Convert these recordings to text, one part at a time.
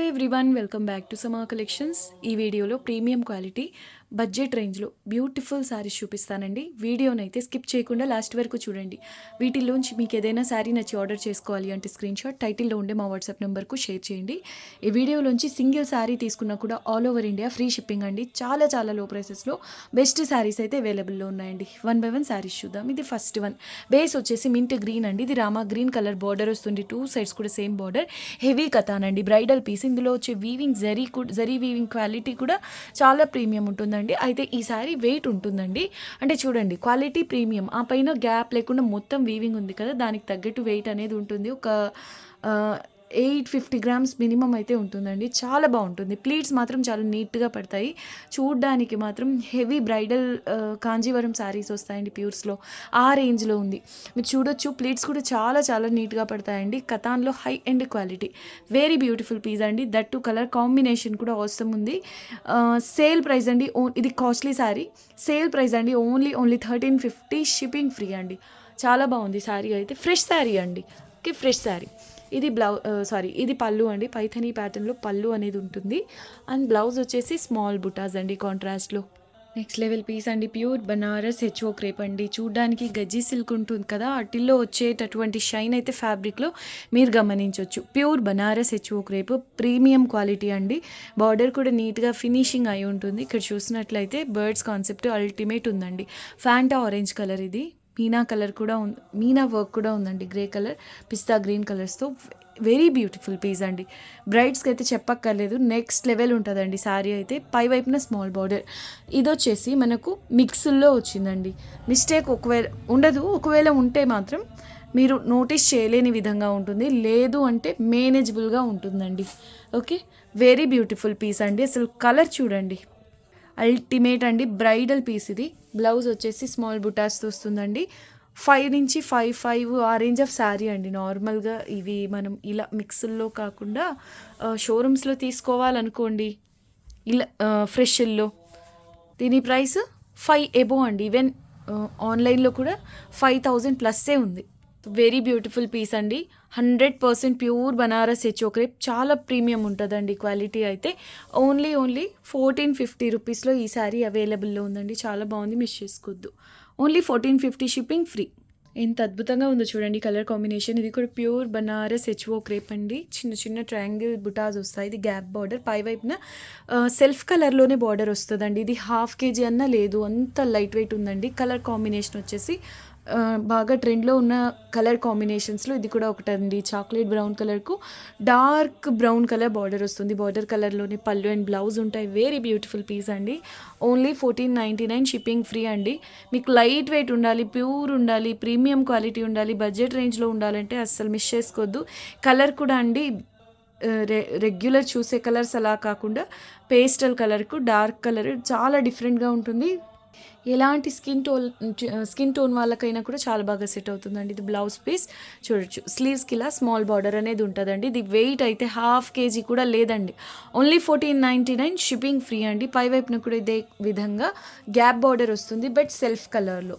Everyone, welcome back to సమా collections. ఈ వీడియోలో ప్రీమియం క్వాలిటీ బడ్జెట్ రేంజ్లో బ్యూటిఫుల్ శారీస్ చూపిస్తానండి. వీడియోనైతే స్కిప్ చేయకుండా లాస్ట్ వరకు చూడండి. వీటిల్లోంచి మీకు ఏదైనా శారీ నచ్చి ఆర్డర్ చేసుకోవాలి అంటే స్క్రీన్ షాట్ టైటిల్లో ఉండే మా వాట్సాప్ నెంబర్కు షేర్ చేయండి. ఈ వీడియోలోంచి సింగిల్ శారీ తీసుకున్నా కూడా all over India free shipping అండి. చాలా చాలా లో ప్రైసెస్లో బెస్ట్ శారీస్ అయితే అవైలబుల్లో ఉన్నాయండి. 1 by 1 శారీస్ చూద్దాం. ఇది ఫస్ట్ వన్. బేస్ వచ్చేసి మింట్ గ్రీన్ అండి. ఇది రామా గ్రీన్ కలర్ బార్డర్ వస్తుంది. 2 sides కూడా సేమ్ బార్డర్. హెవీ కథాన్ అండి, బ్రైడల్ పీస్. ఇందులో వచ్చే వీవింగ్ జరీ వీవింగ్ క్వాలిటీ కూడా చాలా ప్రీమియం ఉంటుందండి. అయితే ఈ సారీ వెయిట్ ఉంటుందండి. అంటే చూడండి, క్వాలిటీ ప్రీమియం, ఆ పైన గ్యాప్ లేకుండా మొత్తం వీవింగ్ ఉంది కదా, దానికి తగ్గట్టు వెయిట్ అనేది ఉంటుంది. ఒక 850 grams మినిమం అయితే ఉంటుందండి. చాలా బాగుంటుంది. ప్లీట్స్ మాత్రం చాలా నీట్గా పడతాయి. చూడ్డానికి మాత్రం హెవీ బ్రైడల్ కాంజీవరం శారీస్ వస్తాయండి ప్యూర్స్లో. ఆ రేంజ్లో ఉంది. మీరు చూడొచ్చు, ప్లీట్స్ కూడా చాలా చాలా నీట్గా పడతాయండి. కథాన్లో high end quality, very beautiful piece అండి. దట్ టు కలర్ కాంబినేషన్ కూడా అవసరం ఉంది. సేల్ ప్రైస్ అండి, ఇది కాస్ట్లీ శారీ. సేల్ ప్రైస్ అండి ఓన్లీ 1350, షిప్పింగ్ ఫ్రీ అండి. చాలా బాగుంది శారీ అయితే. ఫ్రెష్ శారీ అండి. Okay, fresh sari. ఇది ఇది పళ్ళు అండి. పైథనీ ప్యాటర్న్లో పళ్ళు అనేది ఉంటుంది. అండ్ బ్లౌజ్ వచ్చేసి స్మాల్ బుటాస్ అండి కాంట్రాస్ట్లో. నెక్స్ట్ లెవెల్ పీస్ అండి. ప్యూర్ బనారస్ హెచ్ఓ క్రేప్ అండి. చూడ్డానికి గజ్జీ సిల్క్ ఉంటుంది కదా, అటిల్లో వచ్చేటటువంటి షైన్ అయితే ఫ్యాబ్రిక్లో మీరు గమనించవచ్చు. Pure Banaras HO crepe, premium quality అండి. బార్డర్ కూడా నీట్గా ఫినిషింగ్ అయి ఉంటుంది. ఇక్కడ చూసినట్లయితే బర్డ్స్ కాన్సెప్ట్ అల్టిమేట్ ఉందండి. ఫ్యాంటా ఆరెంజ్ కలర్, ఇది మీనా కలర్ కూడా ఉంది. మీనా వర్క్ కూడా ఉందండి. గ్రే కలర్, పిస్తా గ్రీన్ కలర్స్తో వెరీ బ్యూటిఫుల్ పీస్ అండి. బ్రైడ్స్కి అయితే చెప్పక్కర్లేదు, నెక్స్ట్ లెవెల్ ఉంటుందండి శారీ అయితే. పై వైపున స్మాల్ బార్డర్. ఇది వచ్చేసి మనకు మిక్స్ల్లో వచ్చిందండి. మిస్టేక్ ఒకవేళ ఉంటే మాత్రం మీరు నోటీస్ చేయలేని విధంగా ఉంటుంది, లేదు అంటే మేనేజబుల్గా ఉంటుందండి. ఓకే, వెరీ బ్యూటిఫుల్ పీస్ అండి. అసలు కలర్ చూడండి, అల్టిమేట్ అండి. బ్రైడల్ పీస్ ఇది. బ్లౌజ్ వచ్చేసి స్మాల్ బుటాస్తో వస్తుందండి. 5 నుంచి 5 ఆ రేంజ్ ఆఫ్ శారీ అండి. నార్మల్గా ఇవి మనం ఇలా మిక్స్ల్లో కాకుండా షోరూమ్స్లో తీసుకోవాలనుకోండి, ఇలా ఫ్రెష్ల్లో, దీని ప్రైస్ 5 above అండి. ఈవెన్ ఆన్లైన్లో కూడా 5000+ ఉంది. వెరీ బ్యూటిఫుల్ పీస్ అండి. 100% ప్యూర్ బనారస్ హెచ్ఓ క్రేప్. చాలా ప్రీమియం ఉంటుందండి క్వాలిటీ అయితే. ఓన్లీ 1450 రూపీస్లో ఈ శారీ అవైలబుల్లో ఉందండి. చాలా బాగుంది, మిస్ చేసుకోవద్దు. Only 1450, shipping free. ఎంత అద్భుతంగా ఉందో చూడండి కలర్ కాంబినేషన్. ఇది కూడా ప్యూర్ బనారస్ హెచ్ఓ క్రేప్ అండి. చిన్న చిన్న ట్రయాంగిల్ బుటాస్ వస్తాయి. ఇది గ్యాప్ బార్డర్. పై వైపున సెల్ఫ్ కలర్లోనే బార్డర్ వస్తుందండి. ఇది 1/2 kg అన్నా లేదు, అంత లైట్ వెయిట్ ఉందండి. కలర్ కాంబినేషన్ వచ్చేసి బాగా ట్రెండ్లో ఉన్న కలర్ కాంబినేషన్స్లో ఇది కూడా ఒకటండి. చాక్లెట్ బ్రౌన్ కలర్కు డార్క్ బ్రౌన్ కలర్ బార్డర్ వస్తుంది. బార్డర్ కలర్లోనే పళ్ళు అండ్ బ్లౌజ్ ఉంటాయి. వెరీ బ్యూటిఫుల్ పీస్ అండి. ఓన్లీ 1499, షిప్పింగ్ ఫ్రీ అండి. మీకు లైట్ వెయిట్ ఉండాలి, ప్యూర్ ఉండాలి, ప్రీమియం క్వాలిటీ ఉండాలి, బడ్జెట్ రేంజ్లో ఉండాలంటే అస్సలు మిస్ చేసుకోవద్దు. కలర్ కూడా అండి, రెగ్యులర్ చూసే కలర్స్ అలా కాకుండా పేస్టల్ కలర్కు డార్క్ కలర్ చాలా డిఫరెంట్గా ఉంటుంది. ఎలాంటి స్కిన్ టోన్ వాళ్ళకైనా కూడా చాలా బాగా సెట్ అవుతుందండి. ఇది బ్లౌజ్ పీస్ చూడొచ్చు. స్లీవ్స్కి ఇలా స్మాల్ బార్డర్ అనేది ఉంటుందండి. ఇది వెయిట్ అయితే 1/2 kg కూడా లేదండి. ఓన్లీ 1499, షిప్పింగ్ ఫ్రీ అండి. పై వైపున కూడా ఇదే విధంగా గ్యాప్ బార్డర్ వస్తుంది, బట్ సెల్ఫ్ కలర్లో.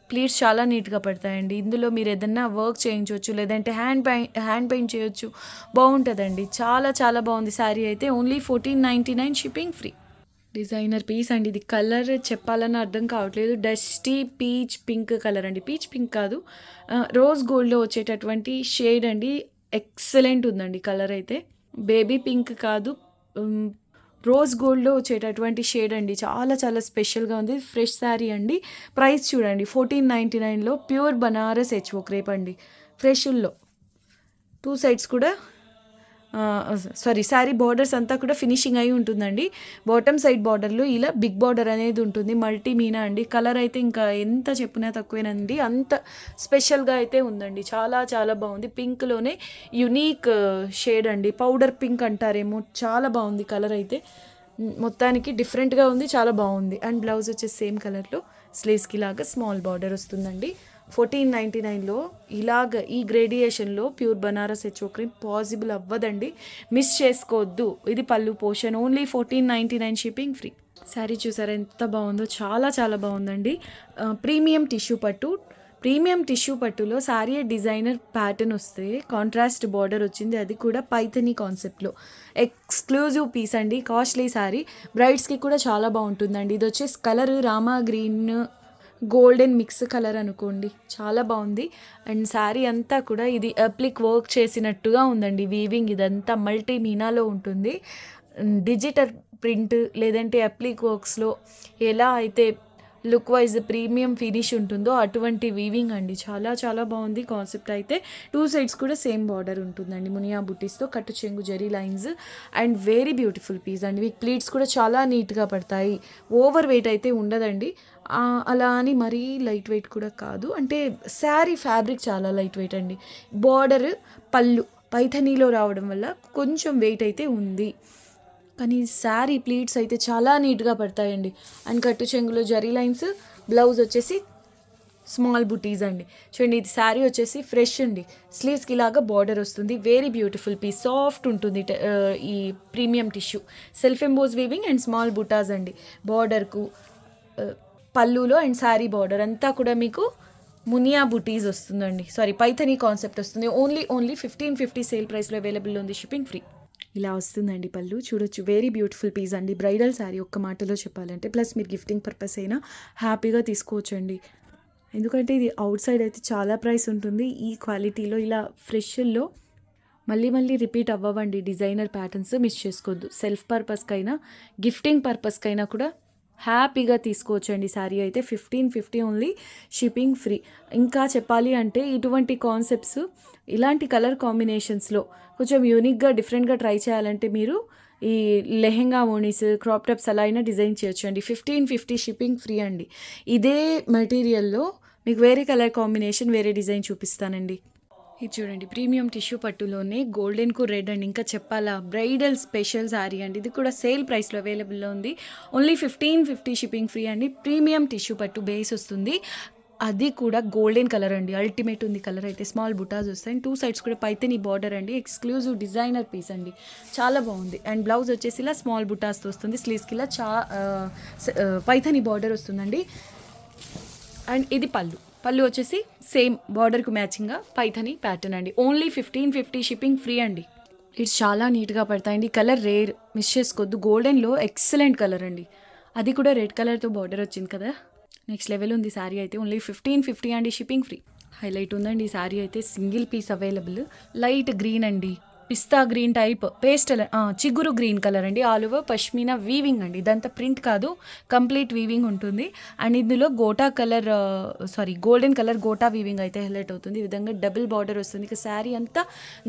ప్లీట్స్ చాలా నీట్గా పడతాయండి. ఇందులో మీరు ఏదన్నా వర్క్ చేయించవచ్చు, లేదంటే హ్యాండ్ పెయింట్ చేయొచ్చు. బాగుంటుందండి. చాలా చాలా బాగుంది శారీ అయితే. Only 1499, shipping free. Designer piece అండి. ఇది కలర్ చెప్పాలని అర్థం కావట్లేదు. డస్టీ పీచ్ పింక్ కలర్ అండి. పీచ్ పింక్ కాదు, రోజ్ గోల్డ్లో వచ్చేటటువంటి షేడ్ అండి. ఎక్సలెంట్ ఉందండి కలర్ అయితే. బేబీ పింక్ కాదు, రోజ్ గోల్డ్లో వచ్చేటటువంటి షేడ్ అండి. చాలా చాలా స్పెషల్గా ఉంది. ఫ్రెష్ శారీ అండి. ప్రైస్ చూడండి, 1499లో ప్యూర్ బనారస్ హెచ్ఓ క్రేప్ అండి. ఫ్రెష్ల్లో 2 sides కూడా శారీ బార్డర్స్ అంతా కూడా ఫినిషింగ్ అయి ఉంటుందండి. బాటమ్ సైడ్ బార్డర్లో ఇలా బిగ్ బార్డర్ అనేది ఉంటుంది. మల్టీ మీనా అండి. కలర్ అయితే ఇంకా ఎంత చెప్పినా తక్కువేనండి, అంత స్పెషల్గా అయితే ఉందండి. చాలా చాలా బాగుంది. పింక్లోనే యునీక్ షేడ్ అండి. పౌడర్ పింక్ అంటారేమో. చాలా బాగుంది కలర్ అయితే. మొత్తానికి డిఫరెంట్గా ఉంది, చాలా బాగుంది. అండ్ బ్లౌజ్ వచ్చేసి సేమ్ కలర్లో స్లీవ్స్కి లాగా స్మాల్ బార్డర్ వస్తుందండి. 1499లో ఇలాగ ఈ గ్రేడియేషన్లో pure Banaras HO crepe possible అవ్వదండి, మిస్ చేసుకోవద్దు. ఇది pallu portion. Only 1499, shipping free. Sari చూసారా ఎంత బాగుందో, చాలా చాలా బాగుందండి. ప్రీమియం టిష్యూ పట్టు, ప్రీమియం టిష్యూ పట్టులో సారీ డిజైనర్ ప్యాటర్న్ వస్తే కాంట్రాస్ట్ బార్డర్ వచ్చింది, అది కూడా పైథనీ కాన్సెప్ట్లో. ఎక్స్క్లూజివ్ పీస్ అండి, కాస్ట్లీ సారీ. బ్రైడ్స్కి కూడా చాలా బాగుంటుందండి. ఇది వచ్చేసి కలర్ రామా గ్రీన్ గోల్డెన్ మిక్స్ కలర్ అనుకోండి, చాలా బాగుంది. అండ్ శారీ అంతా కూడా ఇది అప్లిక్ వర్క్ చేసినట్టుగా ఉందండి. వీవింగ్ ఇదంతా మల్టీ మీనాలో ఉంటుంది. డిజిటల్ ప్రింట్ లేదంటే అప్లిక్ వర్క్స్లో ఎలా అయితే లుక్ వైజ్ ప్రీమియం ఫినిష్ ఉంటుందో అటువంటి వీవింగ్ అండి. చాలా చాలా బాగుంది కాన్సెప్ట్ అయితే. 2 సైడ్స్ కూడా సేమ్ బార్డర్ ఉంటుందండి మునియా బుటీస్తో, కట్టు చెంగు zari lines. And very beautiful piece అండి. మీకు ప్లీట్స్ కూడా చాలా నీట్గా పడతాయి. ఓవర్ వెయిట్ అయితే ఉండదండి. అలా అని మరీ లైట్ వెయిట్ కూడా కాదు, అంటే శారీ ఫ్యాబ్రిక్ చాలా లైట్ వెయిట్ అండి. బార్డర్ పళ్ళు పైథనీలో రావడం వల్ల కొంచెం వెయిట్ అయితే ఉంది, కానీ శారీ ప్లీట్స్ అయితే చాలా నీట్గా పడతాయండి. అండ్ కట్టు చెంగులో జరీ లైన్స్, బ్లౌజ్ వచ్చేసి స్మాల్ బుటీస్ అండి. చూడండి ఇది శారీ వచ్చేసి ఫ్రెష్ అండి. స్లీవ్స్కి ఇలాగా బార్డర్ వస్తుంది. వెరీ బ్యూటిఫుల్ పీస్, సాఫ్ట్ ఉంటుంది ఈ premium tissue. Self emboss weaving and small బుటాస్ అండి బార్డర్కు, పళ్ళులో. అండ్ శారీ బార్డర్ అంతా కూడా మీకు మునియా బుటీస్ వస్తుందండి, సారీ పైథనీ కాన్సెప్ట్ వస్తుంది. ఓన్లీ 1550 సేల్ ప్రైస్లో అవైలబుల్ ఉంది, షిప్పింగ్ ఫ్రీ. ఇలా వస్తుందండి పళ్ళు, చూడొచ్చు. వెరీ బ్యూటిఫుల్ పీస్ అండి. బ్రైడల్ శారీ ఒక్క మాటలో చెప్పాలంటే, ప్లస్ మీరు గిఫ్టింగ్ పర్పస్ అయినా హ్యాపీగా తీసుకోవచ్చండి. ఎందుకంటే ఇది అవుట్ సైడ్ అయితే చాలా ప్రైస్ ఉంటుంది. ఈ క్వాలిటీలో ఇలా ఫ్రెష్లో మళ్ళీ రిపీట్ అవ్వవండి డిజైనర్ ప్యాటర్న్స్, మిస్ చేసుకోవద్దు. సెల్ఫ్ పర్పస్కైనా గిఫ్టింగ్ పర్పస్కైనా కూడా హ్యాపీగా తీసుకోవచ్చండి. శారీ అయితే 1550 ఓన్లీ, షిప్పింగ్ ఫ్రీ. ఇంకా చెప్పాలి అంటే ఇటువంటి కాన్సెప్ట్స్ ఇలాంటి కలర్ కాంబినేషన్స్లో కొంచెం యూనిక్గా డిఫరెంట్గా ట్రై చేయాలంటే మీరు ఈ లెహెంగా ఓనీస్, క్రాప్ టాప్స్ అలా అయినా డిజైన్ చేయొచ్చు అండి. 1550 షిప్పింగ్ ఫ్రీ అండి. ఇదే మెటీరియల్లో మీకు వేరే కలర్ కాంబినేషన్, వేరే డిజైన్ చూపిస్తానండి. ఇది చూడండి ప్రీమియం టిష్యూ పట్టులోనే గోల్డెన్కు రెడ్ అండ్ ఇంకా చెప్పాలా బ్రైడల్ స్పెషల్ శారీ అండి. ఇది కూడా సేల్ ప్రైస్లో అవైలబుల్లో ఉంది. ఓన్లీ 1550 షిప్పింగ్ ఫ్రీ అండి. ప్రీమియం టిష్యూ పట్టు బేస్ వస్తుంది, అది కూడా గోల్డెన్ కలర్ అండి. అల్టిమేట్ ఉంది కలర్ అయితే. స్మాల్ బుటాస్ వస్తాయి. 2 సైడ్స్ కూడా పైథనీ బార్డర్ అండి. ఎక్స్క్లూజివ్ డిజైనర్ పీస్ అండి, చాలా బాగుంది. అండ్ బ్లౌజ్ వచ్చేసి ఇలా స్మాల్ బుటాస్తో వస్తుంది. స్లీవ్స్కి ఇలా పైథనీ బార్డర్ వస్తుందండి. అండ్ ఇది పళ్ళు వచ్చేసి సేమ్ బార్డర్కు మ్యాచింగ్గా పైథనీ ప్యాటర్న్ అండి. ఓన్లీ 1550 షిప్పింగ్ ఫ్రీ అండి. ఇట్స్ చాలా నీట్గా పడతాయండి. కలర్ రేర్, మిస్ చేసుకోవద్దు. గోల్డెన్లో ఎక్సలెంట్ కలర్ అండి, అది కూడా రెడ్ కలర్తో బార్డర్ వచ్చింది కదా, నెక్స్ట్ లెవెల్ ఉంది శారీ అయితే. ఓన్లీ 1550 అండి, షిప్పింగ్ ఫ్రీ. హైలైట్ ఉందండి ఈ శారీ అయితే. Single piece available. Light green అండి, పిస్తా గ్రీన్ టైప్, పేస్టల్ చిగురు గ్రీన్ కలర్ అండి. ఆల్ ఓవర్ పష్మీనా వీవింగ్ అండి. ఇదంతా ప్రింట్ కాదు, కంప్లీట్ వీవింగ్ ఉంటుంది. అండ్ ఇందులో గోల్డెన్ కలర్ గోటా వీవింగ్ అయితే హైలైట్ అవుతుంది. ఈ విధంగా డబుల్ బార్డర్ వస్తుంది. ఇక శారీ అంతా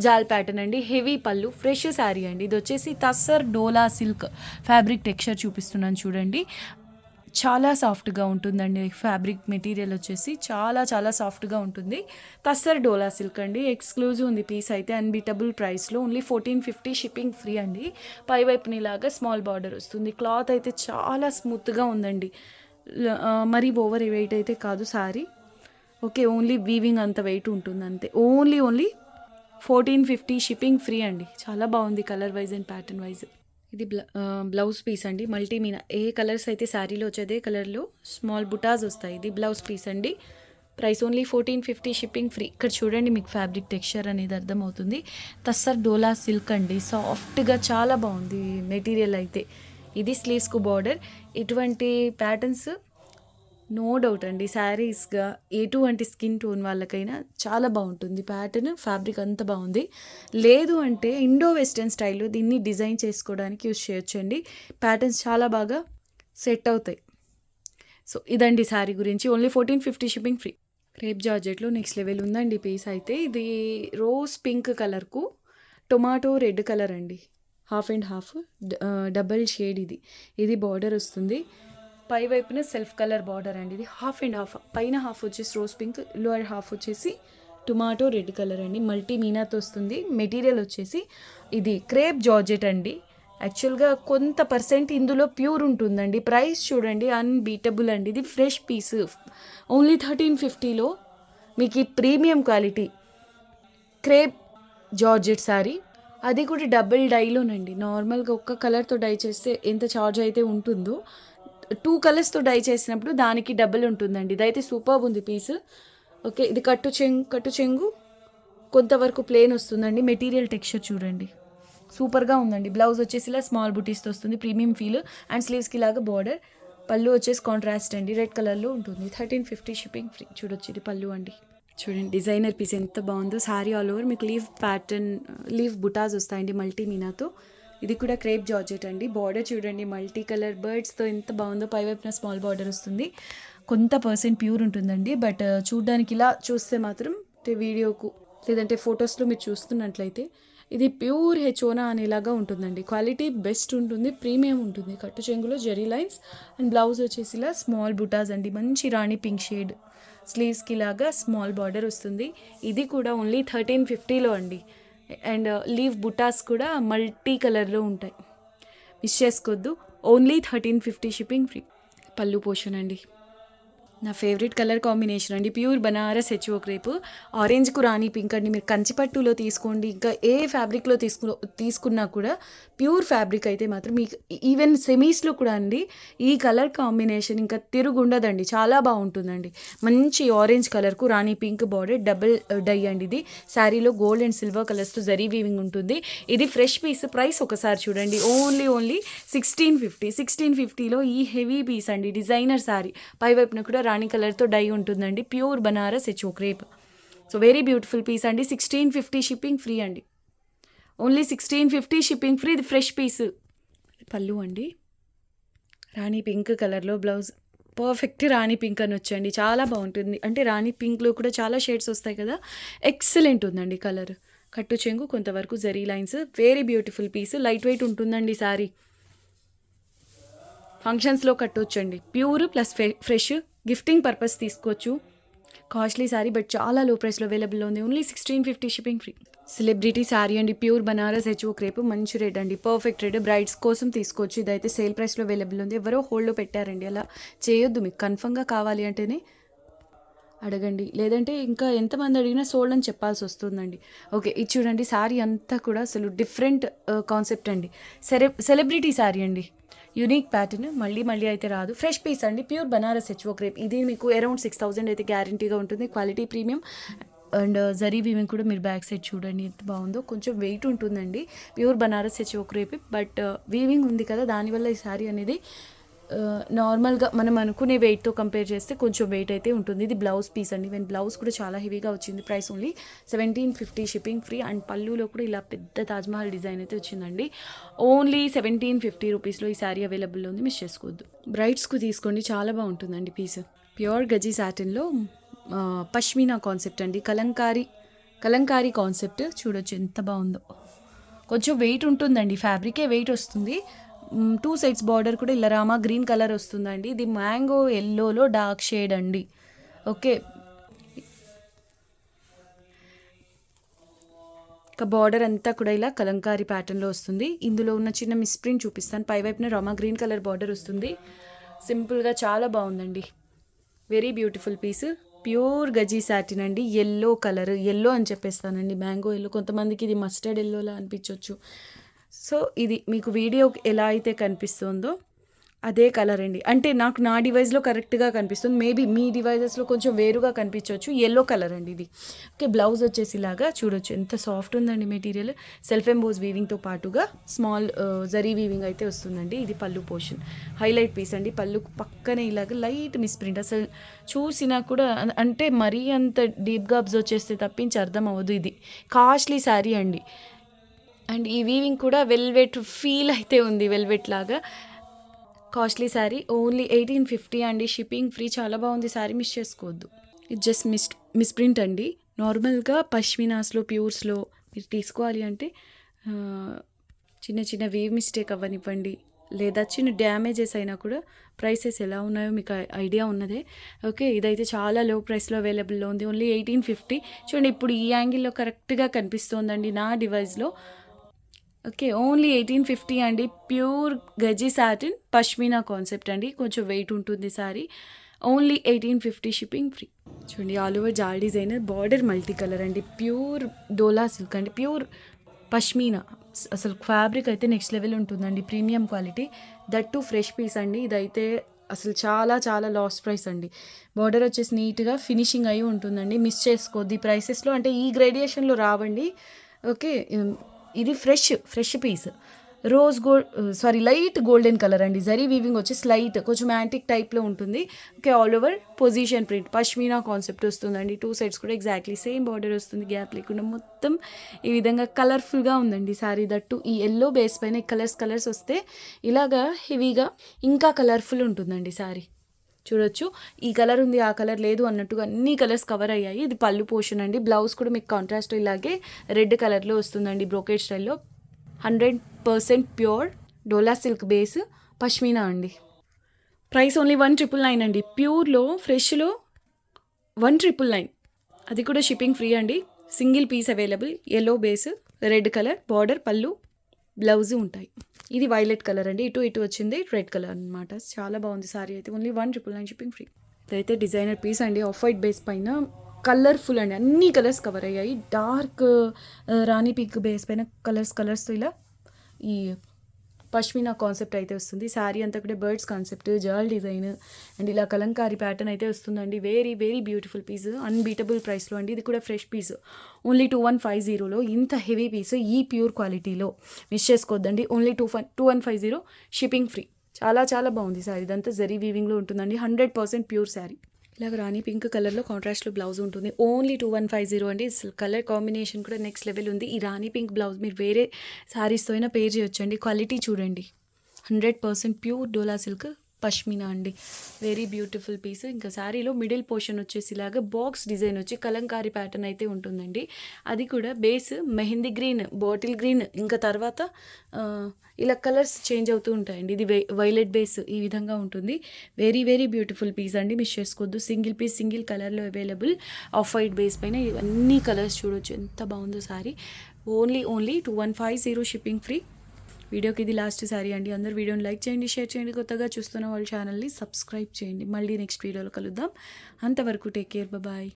జాల్ ప్యాటర్న్ అండి. హెవీ పళ్ళు, ఫ్రెష్ శారీ అండి. ఇది వచ్చేసి తస్సర్ డోలా సిల్క్ ఫ్యాబ్రిక్ టెక్స్చర్ చూపిస్తున్నాను చూడండి. చాలా సాఫ్ట్గా ఉంటుందండి. ఫ్యాబ్రిక్ మెటీరియల్ వచ్చేసి చాలా సాఫ్ట్గా ఉంటుంది. తస్సర్ డోలా సిల్క్ అండి. ఎక్స్క్లూజివ్ ఉంది పీస్ అయితే, అన్బీటబుల్ ప్రైస్లో. ఓన్లీ 1450 షిప్పింగ్ ఫ్రీ అండి. పై వైపుని ఇలాగా స్మాల్ బార్డర్ వస్తుంది. క్లాత్ అయితే చాలా స్మూత్గా ఉందండి, మరీ ఓవర్ వెయిట్ అయితే కాదు శారీ. ఓకే, ఓన్లీ వీవింగ్ అంత వెయిట్ ఉంటుంది అంతే. ఓన్లీ 1450 షిప్పింగ్ ఫ్రీ అండి. చాలా బాగుంది colour wise and pattern wise. ఇది బ్లౌజ్ పీస్ అండి. మల్టీమీనా ఏ కలర్స్ అయితే శారీలో వచ్చేదే కలర్లో స్మాల్ బుటాస్ వస్తాయి. ఇది బ్లౌజ్ పీస్ అండి. Price only 1450 shipping free. ఇక్కడ చూడండి మీకు ఫ్యాబ్రిక్ టెక్స్చర్ అనేది అర్థమవుతుంది. తస్సర్ డోలా సిల్క్ అండి, సాఫ్ట్గా చాలా బాగుంది మెటీరియల్ అయితే. ఇది స్లీవ్స్కు బార్డర్. ఇటువంటి ప్యాటర్న్స్ నో డౌట్ అండి శారీస్గా ఎటువంటి స్కిన్ టోన్ వాళ్ళకైనా చాలా బాగుంటుంది ప్యాటర్న్. ఫ్యాబ్రిక్ అంత బాగుంది. లేదు అంటే ఇండో వెస్టర్న్ స్టైల్లో దీన్ని డిజైన్ చేసుకోవడానికి యూజ్ చేయొచ్చండి. ప్యాటర్న్స్ చాలా బాగా సెట్ అవుతాయి. సో ఇదండి శారీ గురించి. Only 1450 shipping free. క్రేప్ జార్జెట్లో నెక్స్ట్ లెవెల్ ఉందండి పీస్ అయితే. ఇది రోజ్ పింక్ కలర్కు టొమాటో రెడ్ కలర్ అండి. Half and half double shade. ఇది బార్డర్ వస్తుంది. పై వైపున సెల్ఫ్ కలర్ బార్డర్ అండి. ఇది హాఫ్ అండ్ హాఫ్. పైన హాఫ్ వచ్చేసి రోజ్ పింక్, లోయర్ హాఫ్ వచ్చేసి టొమాటో రెడ్ కలర్ అండి. మల్టీ మీనాతో వస్తుంది. మెటీరియల్ వచ్చేసి ఇది క్రేప్ జార్జెట్ అండి. యాక్చువల్గా కొంత పర్సెంట్ ఇందులో ప్యూర్ ఉంటుందండి. ప్రైస్ చూడండి అన్బీటబుల్ అండి. ఇది ఫ్రెష్ పీస్. ఓన్లీ 1350లో మీకు ఈ premium quality crepe georgette sari, అది కూడా డబుల్ డైలోనండి. నార్మల్గా ఒక్క కలర్తో డై చేస్తే ఎంత ఛార్జ్ అయితే ఉంటుందో 2 కలర్స్తో డై చేసినప్పుడు దానికి డబుల్ ఉంటుందండి. ఇదైతే సూపర్ ఉంది పీస్. ఓకే, ఇది కట్టు చెంగు కొంతవరకు ప్లేన్ వస్తుందండి. మెటీరియల్ టెక్స్చర్ చూడండి, సూపర్గా ఉందండి. బ్లౌజ్ వచ్చేసి ఇలా స్మాల్ బుటీస్తో వస్తుంది, ప్రీమియం ఫీల్. అండ్ స్లీవ్స్కి ఇలాగా బార్డర్. పళ్ళు వచ్చేసి కాంట్రాస్ట్ అండి, రెడ్ కలర్లో ఉంటుంది. 1350 షిప్పింగ్ ఫ్రీ. చూడొచ్చు, ఇది పళ్ళు అండి. చూడండి డిజైనర్ పీస్ ఎంత బాగుందో. సారీ ఆల్ ఓవర్ మీకు లీవ్ ప్యాటర్న్, లీవ్ బుటాస్ వస్తాయండి మల్టీ మీనాతో. ఇది కూడా క్రేప్ జార్జెట్ అండి. బార్డర్ చూడండి మల్టీ కలర్ బర్డ్స్తో ఎంత బాగుందో. పైవైపున స్మాల్ బార్డర్ వస్తుంది. కొంత పర్సెంట్ ప్యూర్ ఉంటుందండి, బట్ చూడడానికి ఇలా చూస్తే మాత్రం వీడియోకు లేదంటే ఫొటోస్లో మీరు చూస్తున్నట్లయితే ఇది ప్యూర్ హెచోనా అనేలాగా ఉంటుందండి. క్వాలిటీ బెస్ట్ ఉంటుంది, ప్రీమియం ఉంటుంది. కట్టు చెంగులో జెరీ లైన్స్ అండ్ బ్లౌజ్ వచ్చేసి ఇలా స్మాల్ బుటాస్ అండి, మంచి రాణి పింక్ షేడ్. స్లీవ్స్కి లాగా స్మాల్ బార్డర్ వస్తుంది. ఇది కూడా ఓన్లీ 1350లో అండి. అండ్ లీవ్ బుటాస్ కూడా మల్టీ కలర్లో ఉంటాయి, మిస్ చేసుకోవద్దు. Only 1350 shipping free. పళ్ళు పోర్షన్ అండి, నా ఫేవరెట్ కలర్ కాంబినేషన్ అండి. ప్యూర్ బనారస్ హెచ్ఓ క్రేప్, ఆరెంజ్కు రాణి పింక్ అండి. మీరు కంచిపట్టులో తీసుకోండి, ఇంకా ఏ ఫ్యాబ్రిక్లో తీసుకున్నా కూడా ప్యూర్ ఫ్యాబ్రిక్ అయితే మాత్రం మీకు ఈవెన్ సెమీస్లో కూడా అండి ఈ కలర్ కాంబినేషన్ ఇంకా తిరుగుండదండి, చాలా బాగుంటుందండి. మంచి ఆరెంజ్ కలర్కు రాణి పింక్ బార్డర్, డబుల్ డై అండి. ఇది శారీలో గోల్డ్ అండ్ సిల్వర్ కలర్స్తో జరీ వీవింగ్ ఉంటుంది. ఇది ఫ్రెష్ పీస్. ప్రైస్ ఒకసారి చూడండి, ఓన్లీ 1650. 1650లో ఈ హెవీ పీస్ అండి, డిజైనర్ శారీ. పైవైపున కూడా రాణి కలర్తో డై ఉంటుందండి. Pure Banaras HO crepe. So very beautiful piece అండి. 1650 షిప్పింగ్ ఫ్రీ అండి. Only 1650 shipping free. ఇది ఫ్రెష్ పీస్. పళ్ళు అండి, రాణి పింక్ కలర్లో బ్లౌజ్. పర్ఫెక్ట్ రాణి పింక్ అని వచ్చండి, చాలా బాగుంటుంది. అంటే రాణి పింక్లో కూడా చాలా షేడ్స్ వస్తాయి కదా, ఎక్సలెంట్ ఉందండి కలర్. కట్టు చెంగు కొంతవరకు zari lines. Very beautiful piece. Light weight ఉంటుందండి శారీ. ఫంక్షన్స్లో కట్టొచ్చండి. Pure plus fresh, gifting purpose తీసుకోవచ్చు. కాస్ట్లీ శారీ, బట్ చాలా లో ప్రైస్లో అవైలబుల్లో ఉంది. Only 1650 shipping free. Celebrity sari అండి, ప్యూర్ బనారస్ హెచ్ఓ క్రేప్. మంచి రేట్ అండి, పర్ఫెక్ట్ రేట్. బ్రైడ్స్ కోసం తీసుకోవచ్చు. ఇదైతే సేల్ ప్రైస్లో అవైలబుల్ ఉంది. ఎవరో హోల్డ్లో పెట్టారండి, అలా చేయొద్దు. మీకు కన్ఫర్మ్గా కావాలి అంటేనే అడగండి, లేదంటే ఇంకా ఎంతమంది అడిగినా సోల్డ్ అని చెప్పాల్సి వస్తుందండి. ఓకే, ఇది చూడండి, శారీ అంతా కూడా అసలు డిఫరెంట్ కాన్సెప్ట్ అండి. సెలబ్రిటీ శారీ అండి, యూనిక్ ప్యాటర్న్. మళ్ళీ అయితే రాదు. ఫ్రెష్ పీస్ అండి, ప్యూర్ బనారస్ హెచ్ఓ క్రేప్. ఇది మీకు అరౌండ్ 6000 అయితే గ్యారంటీగా ఉంటుంది. Quality premium and zari weaving కూడా. మీరు బ్యాక్ సైడ్ చూడండి ఎంత బాగుందో. కొంచెం వెయిట్ ఉంటుందండి, pure Banaras HO crepe, but weaving ఉంది కదా, దానివల్ల ఈ శారీ అనేది నార్మల్గా మనం అనుకునే వెయిట్తో కంపేర్ చేస్తే కొంచెం వెయిట్ అయితే ఉంటుంది. ఇది బ్లౌజ్ పీస్ అండి. ఈవెన్ బ్లౌజ్ కూడా చాలా హెవీగా వచ్చింది. Price only 1750 shipping free. And పళ్ళులో కూడా ఇలా పెద్ద తాజ్మహల్ డిజైన్ అయితే వచ్చిందండి. ఓన్లీ 1750 రూపీస్లో ఈ శారీ అవైలబుల్లో ఉంది, మిస్ చేసుకోవద్దు. బ్రైడ్స్కు తీసుకోండి, చాలా బాగుంటుందండి పీస్. ప్యూర్ గజీ సాటిన్లో పష్మీనా కాన్సెప్ట్ అండి. కలంకారీ కాన్సెప్ట్. చూడొచ్చు ఎంత బాగుందో. కొంచెం వెయిట్ ఉంటుందండి, ఫ్యాబ్రికే వెయిట్ వస్తుంది. 2 సైడ్స్ బార్డర్ కూడా ఇలా రామా గ్రీన్ కలర్ వస్తుందండి. ఇది మ్యాంగో ఎల్లోలో డార్క్ షేడ్ అండి. ఓకే, ఇక బార్డర్ అంతా కూడా ఇలా కలంకారీ ప్యాటర్న్లో వస్తుంది. ఇందులో ఉన్న చిన్న మిస్ప్రింట్ చూపిస్తాను. పైవైపున రామా గ్రీన్ కలర్ బార్డర్ వస్తుంది. సింపుల్గా చాలా బాగుందండి. Very beautiful piece. ప్యూర్ గజీ సాటిన్ అండి. ఎల్లో కలర్, ఎల్లో అని చెప్పేస్తానండి, మ్యాంగో ఎల్లో. కొంతమందికి ఇది మస్టర్డ్ ఎల్లోలా అనిపించవచ్చు. సో ఇది మీకు వీడియో ఎలా అయితే కనిపిస్తుందో అదే కలర్ అండి. అంటే నాకు నా డివైస్లో కరెక్ట్గా కనిపిస్తుంది, మేబీ మీ డివైజెస్లో కొంచెం వేరుగా కనిపించవచ్చు. ఎల్లో కలర్ అండి ఇది. ఓకే, బ్లౌజ్ వచ్చేసి ఇలాగా చూడొచ్చు ఎంత సాఫ్ట్ ఉందండి మెటీరియల్. సెల్ఫ్ ఎంబోజ్ వీవింగ్తో పాటుగా స్మాల్ జరీ వీవింగ్ అయితే వస్తుందండి. ఇది పళ్ళు పోర్షన్, హైలైట్ పీస్ అండి. పళ్ళు పక్కనే ఇలాగ లైట్ మిస్ప్రింట్. అసలు చూసినా కూడా అంటే మరీ అంత డీప్గా అబ్జర్వ్ చేస్తే తప్పించి అర్థం అవ్వదు. ఇది కాస్ట్లీ శారీ అండి. అండ్ ఈ వీవింగ్ కూడా వెల్వెట్ ఫీల్ అయితే ఉంది, వెల్వెట్ లాగా. కాస్ట్లీ శారీ. ఓన్లీ 1850 అండి, షిప్పింగ్ ఫ్రీ. చాలా బాగుంది శారీ, మిస్ చేసుకోవద్దు. ఇది జస్ట్ మిస్ప్రింట్ అండి. నార్మల్గా పష్మినాస్లో, ప్యూర్స్లో మీరు తీసుకోవాలి అంటే చిన్న వీవ్ మిస్టేక్ అవ్వనివ్వండి, లేదా చిన్న డ్యామేజెస్ అయినా కూడా ప్రైసెస్ ఎలా ఉన్నాయో మీకు ఐడియా ఉన్నదే. ఓకే, ఇదైతే చాలా లో ప్రైస్లో అవైలబుల్లో ఉంది. ఓన్లీ 1850. చూడండి, ఇప్పుడు ఈ యాంగిల్లో కరెక్ట్గా కనిపిస్తోందండి నా డివైస్లో. ఓకే, ఓన్లీ 1850 అండి. ప్యూర్ గజీ సాటిన్ పష్మీనా కాన్సెప్ట్ అండి. కొంచెం వెయిట్ ఉంటుంది సారీ. Only 1850 shipping free. చూడండి, ఆల్ ఓవర్ జాల్ డిజైన్, బార్డర్ మల్టీ కలర్ అండి. ప్యూర్ డోలా సిల్క్ అండి, ప్యూర్ పష్మీనా. అసలు ఫ్యాబ్రిక్ అయితే నెక్స్ట్ లెవెల్ ఉంటుందండి, premium quality. That too fresh piece అండి. ఇదైతే అసలు చాలా చాలా లాస్ట్ ప్రైస్ అండి. బార్డర్ వచ్చేసి నీట్‌గా ఫినిషింగ్ అయ్యి ఉంటుందండి. మిస్ చేసుకోవద్దు ఈ ప్రైసెస్‌లో. అంటే ఈ గ్రేడియేషన్‌లో రావండి. ఓకే. ఇది fresh piece. Light golden colour అండి. జరీ వీవింగ్ వచ్చేసి లైట్ కొంచెం యాంటిక్ టైప్‌లో ఉంటుంది. Okay. All over position print pashmina concept వస్తుందండి. 2 సైడ్స్ కూడా ఎగ్జాక్ట్‌లీ సేమ్ బార్డర్ వస్తుంది. గ్యాప్ లేకుండా మొత్తం ఈ విధంగా కలర్‌ఫుల్‌గా ఉందండి శారీ. దట్టు ఈ యెల్లో బేస్ పైన కలర్స్ వస్తే ఇలాగా హెవీగా ఇంకా కలర్‌ఫుల్ ఉంటుందండి శారీ. చూడొచ్చు. ఈ కలర్ ఉంది, ఆ కలర్ లేదు అన్నట్టుగా అన్ని కలర్స్ కవర్ అయ్యాయి. ఇది పళ్ళు పోర్షన్ అండి. బ్లౌజ్ కూడా మీకు కాంట్రాస్ట్ ఇలాగే రెడ్ కలర్‌లో వస్తుందండి బ్రోకేడ్ స్టైల్‌లో. 100% ప్యూర్ డోలా సిల్క్ బేస్ పష్మీనా అండి. ప్రైస్ ఓన్లీ 1999 అండి. ప్యూర్‌లో ఫ్రెష్‌లో 1999. అది కూడా షిప్పింగ్ ఫ్రీ అండి. Single piece available. Yellow base, red colour border, పళ్ళు, బ్లౌజ్ ఉంటాయి. ఇది వైలెట్ కలర్ అండి. ఇటు వచ్చింది రెడ్ కలర్ అనమాట. చాలా బాగుంది సారీ అయితే. Only 1999 shipping free. ఇదైతే డిజైనర్ పీస్ అండి. ఆఫ్ వైట్ బేస్ పైన కలర్ఫుల్ అండి. అన్ని కలర్స్ కవర్ అయ్యాయి. డార్క్ రాణి పింక్ బేస్ పైన కలర్స్తో ఇలా ఈ పష్మీనా కాన్సెప్ట్ అయితే వస్తుంది. శారీ అంతా కూడా బర్డ్స్ కాన్సెప్ట్, జర్ల్ డిజైన్ అండ్ ఇలా కలంకారీ ప్యాటర్న్ అయితే వస్తుందండి. Very very beautiful piece. Unbeatable ప్రైస్లో అండి. ఇది కూడా ఫ్రెష్ పీస్. ఓన్లీ 2150లో ఇంత హెవీ పీస్ ఈ ప్యూర్ క్వాలిటీలో మిస్ చేసుకోవద్దండి. Only 2150 shipping free. చాలా చాలా బాగుంది శారీ. ఇదంతా జరీ వీవింగ్లో ఉంటుందండి. 100% ప్యూర్ శారీ. ఇలాగ రాణి పింక్ కలర్లో కాంట్రాస్ట్లో బ్లౌజ్ ఉంటుంది. ఓన్లీ 2150 అండి. కలర్ కాంబినేషన్ కూడా నెక్స్ట్ లెవెల్ ఉంది. ఈ రాణి పింక్ బ్లౌజ్ మీరు వేరే శారీస్తో అయినా పేర్ చేయొచ్చండి. క్వాలిటీ చూడండి. 100% ప్యూర్ డోలా సిల్క్ పష్మినా అండి. Very beautiful piece. ఇంకా శారీలో మిడిల్ పోర్షన్ వచ్చేసి ఇలాగా బాక్స్ డిజైన్ వచ్చి కలంకారీ ప్యాటర్న్ అయితే ఉంటుందండి. అది కూడా base mehndi green, bottle green, ఇంకా తర్వాత ఇలా కలర్స్ చేంజ్ అవుతూ ఉంటాయండి. ఇది వైలెట్ బేస్ ఈ విధంగా ఉంటుంది. వెరీ వెరీ బ్యూటిఫుల్ పీస్ అండి. మిస్ చేసుకోవద్దు. సింగిల్ పీస్ సింగిల్ కలర్లో అవైలబుల్. ఆఫ్ వైట్ బేస్ పైన ఇవన్నీ కలర్స్ చూడొచ్చు ఎంత బాగుందో శారీ. Only 2150 shipping free. వీడియోకి ఇది లాస్ట్ శారీ అండి. అందరూ వీడియోని లైక్ చేయండి, షేర్ చేయండి. కొత్తగా చూస్తున్న వాళ్ళ ఛానల్ని సబ్స్క్రైబ్ చేయండి. మళ్ళీ నెక్స్ట్ వీడియోలో కలుద్దాం. అంతవరకు టేక్ కేర్. బాయ్.